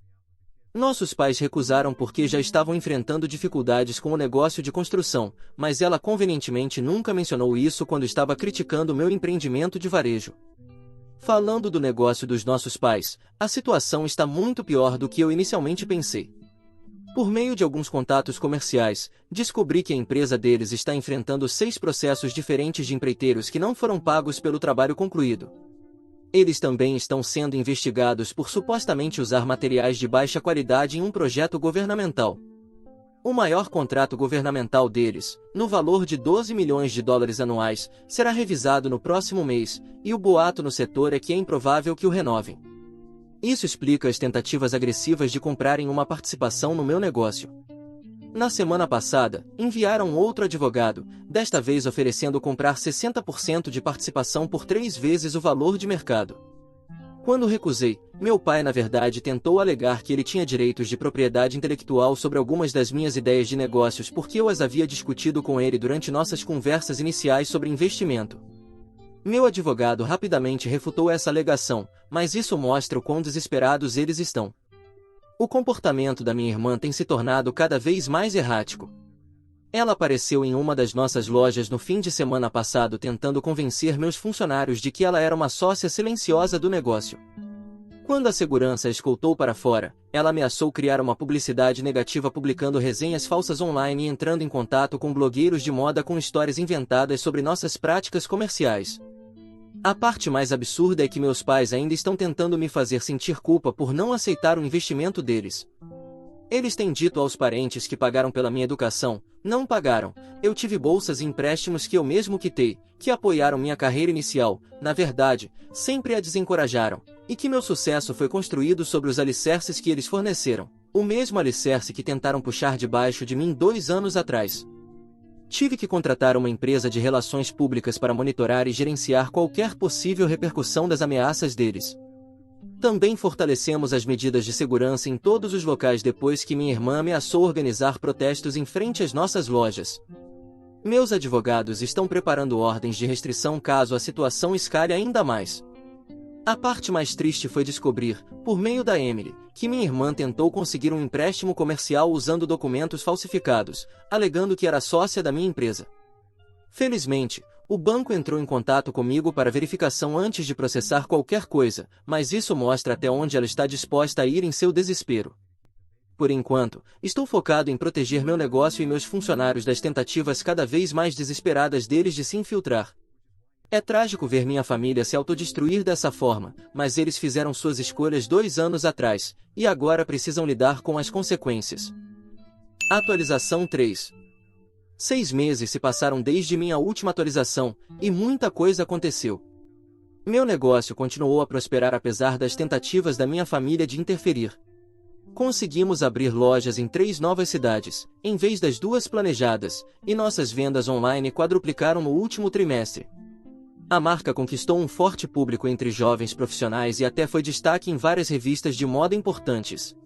Nossos pais recusaram porque já estavam enfrentando dificuldades com o negócio de construção, mas ela convenientemente nunca mencionou isso quando estava criticando meu empreendimento de varejo. Falando do negócio dos nossos pais, a situação está muito pior do que eu inicialmente pensei. Por meio de alguns contatos comerciais, descobri que a empresa deles está enfrentando 6 processos diferentes de empreiteiros que não foram pagos pelo trabalho concluído. Eles também estão sendo investigados por supostamente usar materiais de baixa qualidade em um projeto governamental. O maior contrato governamental deles, no valor de 12 milhões de dólares anuais, será revisado no próximo mês, e o boato no setor é que é improvável que o renovem. Isso explica as tentativas agressivas de comprarem uma participação no meu negócio. Na semana passada, enviaram outro advogado, desta vez oferecendo comprar 60% de participação por 3 vezes o valor de mercado. Quando recusei, meu pai na verdade tentou alegar que ele tinha direitos de propriedade intelectual sobre algumas das minhas ideias de negócios porque eu as havia discutido com ele durante nossas conversas iniciais sobre investimento. Meu advogado rapidamente refutou essa alegação, mas isso mostra o quão desesperados eles estão. O comportamento da minha irmã tem se tornado cada vez mais errático. Ela apareceu em uma das nossas lojas no fim de semana passado tentando convencer meus funcionários de que ela era uma sócia silenciosa do negócio. Quando a segurança a escoltou para fora, ela ameaçou criar uma publicidade negativa publicando resenhas falsas online e entrando em contato com blogueiros de moda com histórias inventadas sobre nossas práticas comerciais. A parte mais absurda é que meus pais ainda estão tentando me fazer sentir culpa por não aceitar o investimento deles. Eles têm dito aos parentes que pagaram pela minha educação, não pagaram, eu tive bolsas e empréstimos que eu mesmo quitei, que apoiaram minha carreira inicial, na verdade, sempre a desencorajaram, e que meu sucesso foi construído sobre os alicerces que eles forneceram, o mesmo alicerce que tentaram puxar debaixo de mim 2 anos atrás. Tive que contratar uma empresa de relações públicas para monitorar e gerenciar qualquer possível repercussão das ameaças deles. Também fortalecemos as medidas de segurança em todos os locais depois que minha irmã ameaçou organizar protestos em frente às nossas lojas. Meus advogados estão preparando ordens de restrição caso a situação escale ainda mais. A parte mais triste foi descobrir, por meio da Emily, que minha irmã tentou conseguir um empréstimo comercial usando documentos falsificados, alegando que era sócia da minha empresa. Felizmente, o banco entrou em contato comigo para verificação antes de processar qualquer coisa, mas isso mostra até onde ela está disposta a ir em seu desespero. Por enquanto, estou focado em proteger meu negócio e meus funcionários das tentativas cada vez mais desesperadas deles de se infiltrar. É trágico ver minha família se autodestruir dessa forma, mas eles fizeram suas escolhas 2 anos atrás, e agora precisam lidar com as consequências. Atualização 3. 6 meses se passaram desde minha última atualização, e muita coisa aconteceu. Meu negócio continuou a prosperar apesar das tentativas da minha família de interferir. Conseguimos abrir lojas em 3 novas cidades, em vez das 2 planejadas, e nossas vendas online quadruplicaram no último trimestre. A marca conquistou um forte público entre jovens profissionais e até foi destaque em várias revistas de moda importantes.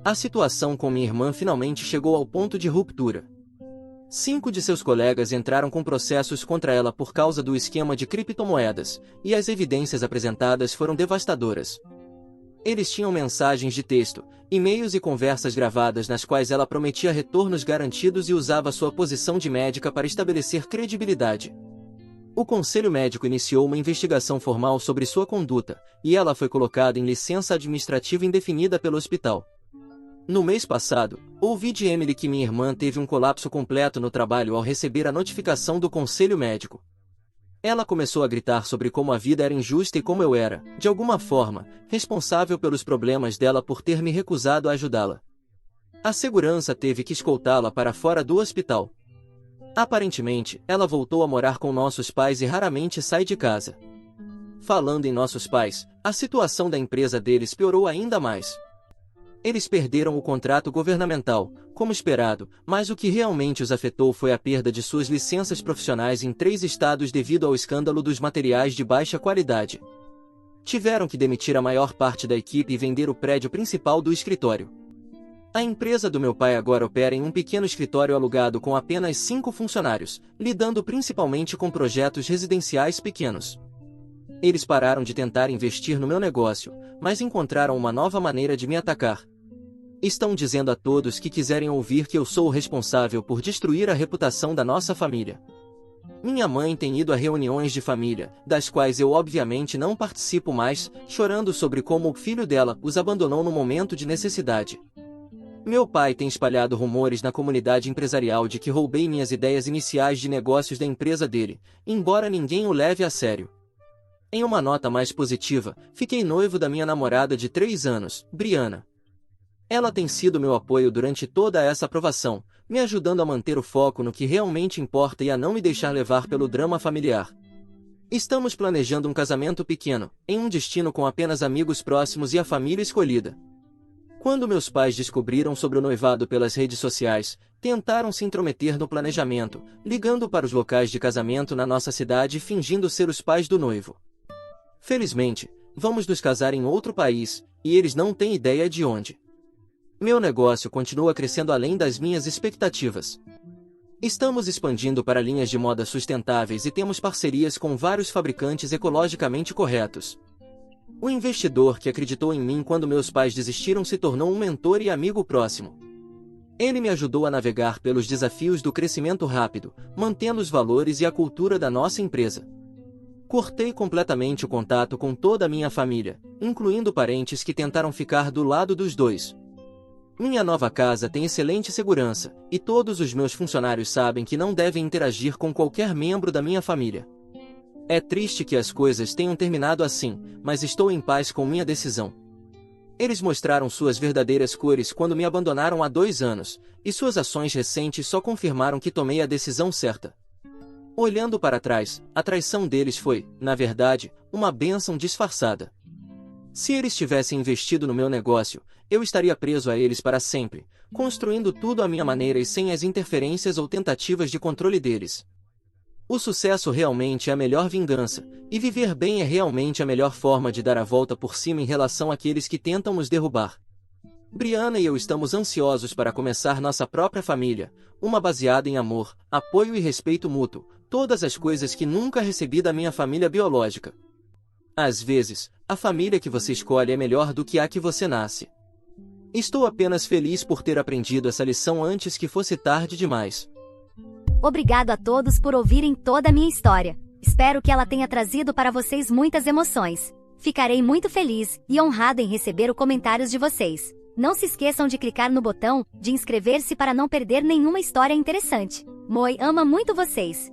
A situação com minha irmã finalmente chegou ao ponto de ruptura. 5 de seus colegas entraram com processos contra ela por causa do esquema de criptomoedas, e as evidências apresentadas foram devastadoras. Eles tinham mensagens de texto, e-mails e conversas gravadas nas quais ela prometia retornos garantidos e usava sua posição de médica para estabelecer credibilidade. O Conselho Médico iniciou uma investigação formal sobre sua conduta, e ela foi colocada em licença administrativa indefinida pelo hospital. No mês passado, ouvi de Emily que minha irmã teve um colapso completo no trabalho ao receber a notificação do Conselho Médico. Ela começou a gritar sobre como a vida era injusta e como eu era, de alguma forma, responsável pelos problemas dela por ter me recusado a ajudá-la. A segurança teve que escoltá-la para fora do hospital. Aparentemente, ela voltou a morar com nossos pais e raramente sai de casa. Falando em nossos pais, a situação da empresa deles piorou ainda mais. Eles perderam o contrato governamental, como esperado, mas o que realmente os afetou foi a perda de suas licenças profissionais em 3 estados devido ao escândalo dos materiais de baixa qualidade. Tiveram que demitir a maior parte da equipe e vender o prédio principal do escritório. A empresa do meu pai agora opera em um pequeno escritório alugado com apenas 5 funcionários, lidando principalmente com projetos residenciais pequenos. Eles pararam de tentar investir no meu negócio, mas encontraram uma nova maneira de me atacar. Estão dizendo a todos que quiserem ouvir que eu sou o responsável por destruir a reputação da nossa família. Minha mãe tem ido a reuniões de família, das quais eu obviamente não participo mais, chorando sobre como o filho dela os abandonou no momento de necessidade. Meu pai tem espalhado rumores na comunidade empresarial de que roubei minhas ideias iniciais de negócios da empresa dele, embora ninguém o leve a sério. Em uma nota mais positiva, fiquei noivo da minha namorada de 3 anos, Brianna. Ela tem sido meu apoio durante toda essa aprovação, me ajudando a manter o foco no que realmente importa e a não me deixar levar pelo drama familiar. Estamos planejando um casamento pequeno, em um destino com apenas amigos próximos e a família escolhida. Quando meus pais descobriram sobre o noivado pelas redes sociais, tentaram se intrometer no planejamento, ligando para os locais de casamento na nossa cidade e fingindo ser os pais do noivo. Felizmente, vamos nos casar em outro país, e eles não têm ideia de onde. Meu negócio continua crescendo além das minhas expectativas. Estamos expandindo para linhas de moda sustentáveis e temos parcerias com vários fabricantes ecologicamente corretos. O investidor que acreditou em mim quando meus pais desistiram se tornou um mentor e amigo próximo. Ele me ajudou a navegar pelos desafios do crescimento rápido, mantendo os valores e a cultura da nossa empresa. Cortei completamente o contato com toda a minha família, incluindo parentes que tentaram ficar do lado dos dois. Minha nova casa tem excelente segurança, e todos os meus funcionários sabem que não devem interagir com qualquer membro da minha família. É triste que as coisas tenham terminado assim, mas estou em paz com minha decisão. Eles mostraram suas verdadeiras cores quando me abandonaram há 2 anos, e suas ações recentes só confirmaram que tomei a decisão certa. Olhando para trás, a traição deles foi, na verdade, uma bênção disfarçada. Se eles tivessem investido no meu negócio, eu estaria preso a eles para sempre, construindo tudo à minha maneira e sem as interferências ou tentativas de controle deles. O sucesso realmente é a melhor vingança, e viver bem é realmente a melhor forma de dar a volta por cima em relação àqueles que tentam nos derrubar. Brianna e eu estamos ansiosos para começar nossa própria família, uma baseada em amor, apoio e respeito mútuo, todas as coisas que nunca recebi da minha família biológica. Às vezes, a família que você escolhe é melhor do que a que você nasce. Estou apenas feliz por ter aprendido essa lição antes que fosse tarde demais. Obrigado a todos por ouvirem toda a minha história. Espero que ela tenha trazido para vocês muitas emoções. Ficarei muito feliz e honrada em receber os comentários de vocês. Não se esqueçam de clicar no botão de inscrever-se para não perder nenhuma história interessante. Moi ama muito vocês.